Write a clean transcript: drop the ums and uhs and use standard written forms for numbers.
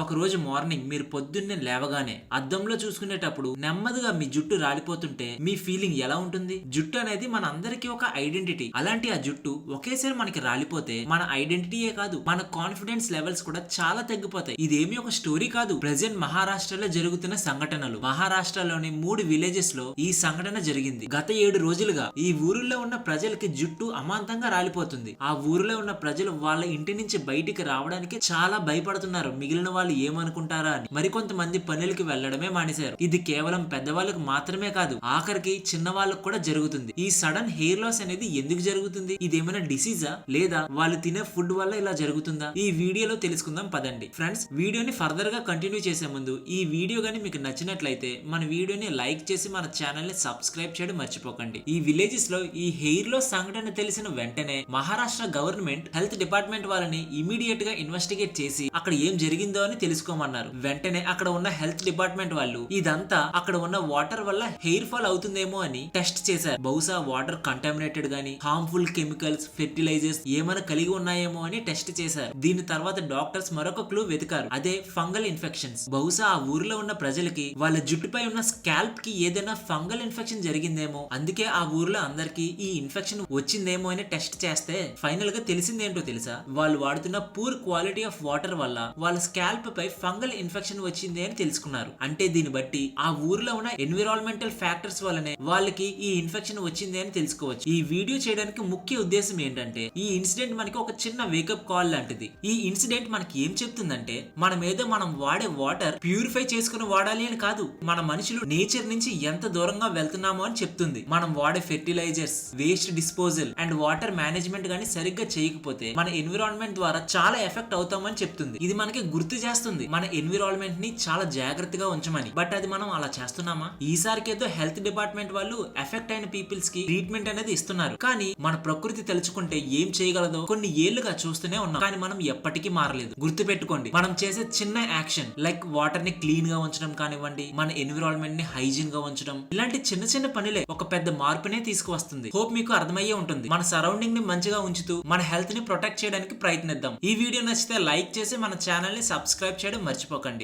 ఒక రోజు మార్నింగ్ మీరు పొద్దున్నే లేవగానే అద్దంలో చూసుకునేటప్పుడు నెమ్మదిగా మీ జుట్టు రాలిపోతుంటే మీ ఫీలింగ్ ఎలా ఉంటుంది? జుట్టు అనేది మన అందరికీ ఒక ఐడెంటిటీ. అలాంటి ఆ జుట్టు ఒకేసారి మనకి రాలిపోతే మన ఐడెంటిటీయే కాదు, మన కాన్ఫిడెన్స్ లెవెల్స్ కూడా చాలా తగ్గిపోతాయి. ఇదేమి ఒక స్టోరీ కాదు, ప్రెసెంట్ మహారాష్ట్రలో జరుగుతున్న సంఘటనలు. మహారాష్ట్రలోని 3 విలేజెస్ లో ఈ సంఘటన జరిగింది. గత 7 రోజులుగా ఈ ఊరిలో ఉన్న ప్రజలకి జుట్టు అమాంతంగా రాలిపోతుంది. ఆ ఊరిలో ఉన్న ప్రజలు వాళ్ళ ఇంటి నుంచి బయటికి రావడానికి చాలా భయపడుతున్నారు, మిగిలిన వాళ్ళు ఏమనుకుంటారా అని. మరికొంతమంది పనులకి వెళ్లడమే మానేశారు. ఇది కేవలం పెద్దవాళ్ళకు మాత్రమే కాదు, ఆఖరికి చిన్న వాళ్ళకు కూడా జరుగుతుంది. ఈ సడన్ హెయిర్ లాస్ అనేది ఎందుకు జరుగుతుంది? ఇదేమైనా డిసీజా లేదా వాళ్ళు తినే ఫుడ్ వల్ల ఇలా జరుగుతుందా? ఈ వీడియోలో తెలుసుకుందాం పదండి. ఫ్రెండ్స్, వీడియోని ఫర్దర్ గా కంటిన్యూ చేసే ముందు ఈ వీడియో గానీ మీకు నచ్చినట్లయితే మన వీడియోని లైక్ చేసి మన ఛానల్ ని సబ్స్క్రైబ్ చేయడం మర్చిపోకండి. ఈ విలేజెస్ లో ఈ హెయిర్ లాస్ సంఘటన తెలిసిన వెంటనే మహారాష్ట్ర గవర్నమెంట్ హెల్త్ డిపార్ట్మెంట్ వాళ్ళని ఇమీడియట్ గా ఇన్వెస్టిగేట్ చేసి అక్కడ ఏం జరిగిందో అని తెలుసుకోమన్నారు. వెంటనే అక్కడ ఉన్న హెల్త్ డిపార్ట్మెంట్ వాళ్ళు ఇదంతా అక్కడ ఉన్న వాటర్ వల్ల హెయిర్ ఫాల్ అవుతుందేమో అని టెస్ట్ చేశారు. బహుశా వాటర్ కంటామినేటెడ్ గానీ హార్మ్ఫుల్ కెమికల్స్, ఫెర్టిలైజర్స్ ఏమైనా కలిగి ఉన్నాయేమో అని టెస్ట్ చేశారు. దీని తర్వాత డాక్టర్స్ మరొక క్లూ వెతికారు, అదే ఫంగల్ ఇన్ఫెక్షన్స్. బహుశా ఆ ఊరిలో ఉన్న ప్రజలకి వాళ్ళ జుట్టుపై ఉన్న స్కాల్ప్ కి ఏదైనా ఫంగల్ ఇన్ఫెక్షన్ జరిగిందేమో, అందుకే ఆ ఊర్లో అందరికి ఈ ఇన్ఫెక్షన్ వచ్చిందేమో అని టెస్ట్ చేస్తే ఫైనల్ గా తెలిసిందేంటో తెలుసా? వాళ్ళు వాడుతున్న పూర్ క్వాలిటీ ఆఫ్ వాటర్ వల్ల వాళ్ళ స్కాల్ప్ పై ఫంగల్ ఇన్ఫెక్షన్ వచ్చింది అని తెలుసుకున్నారు. అంటే దీన్ని బట్టి ఆ ఊర్లో ఉన్న ఎన్విరాన్మెంటల్ ఫ్యాక్టర్స్ వల్లనే వాళ్ళకి ఈ ఇన్ఫెక్షన్ వచ్చింది అని తెలుసుకోవచ్చు. ఈ వీడియో చేయడానికి ముఖ్య ఉద్దేశం ఏంటంటే, ఈ ఇన్సిడెంట్ మనకి ఒక చిన్న వేకప్ కాల్ లాంటిది. ఈ ఇన్సిడెంట్ మనకి ఏం చెప్తుందంటే, మనం ఏదో మనం వాడే వాటర్ ప్యూరిఫై చేసుకుని వాడాలి అని కాదు, మన మనుషులు నేచర్ నుంచి ఎంత దూరంగా వెళ్తున్నామో అని చెప్తుంది. మనం వాడే fertilisers, waste disposal and water management గానీ సరిగ్గా చేయకపోతే మన ఎన్విరాన్మెంట్ ద్వారా చాలా ఎఫెక్ట్ అవుతామని చెప్తుంది. ఇది మనకి గుర్తు చేస్తుంది మన ఎన్విరాన్మెంట్ ని చాలా జాగ్రత్తగా ఉంచమని. బట్ అది మనం అలా చేస్తున్నామా? ఈసారికి ఏదో హెల్త్ డిపార్ట్మెంట్ వాళ్ళు ఎఫెక్ట్ అయిన పీపుల్స్ కి ట్రీట్మెంట్ అనేది ఇస్తున్నారు, కానీ మన ప్రకృతి తలుచుకుంటే ఏం చేయగలదో కొన్ని ఏళ్లుగా చూస్తూనే ఉన్నాం, కానీ మనం ఎప్పటికీ మారలేదు. గుర్తు పెట్టుకోండి, మనం చేసే చిన్న యాక్షన్ లైక్ వాటర్ ని క్లీన్ గా ఉంచడం కానివ్వండి, మన ఎన్విరాన్మెంట్ ని హైజీన్ గా ఉంచడం, ఇలాంటి చిన్న చిన్న పనులే ఒక పెద్ద మార్పునే తీసుకువస్తుంది. హోప్ మీకు అర్థమయ్యే ఉంటుంది. మన సరౌండింగ్ ని మంచిగా ఉంచుతూ మన హెల్త్ ని ప్రొటెక్ట్ చేయడానికి ప్రయత్నిద్దాం. ఈ వీడియో నచ్చితే లైక్ చేసి మన ఛానల్ ని సబ్స్క్రైబ్ చేయడం మర్చిపోకండి.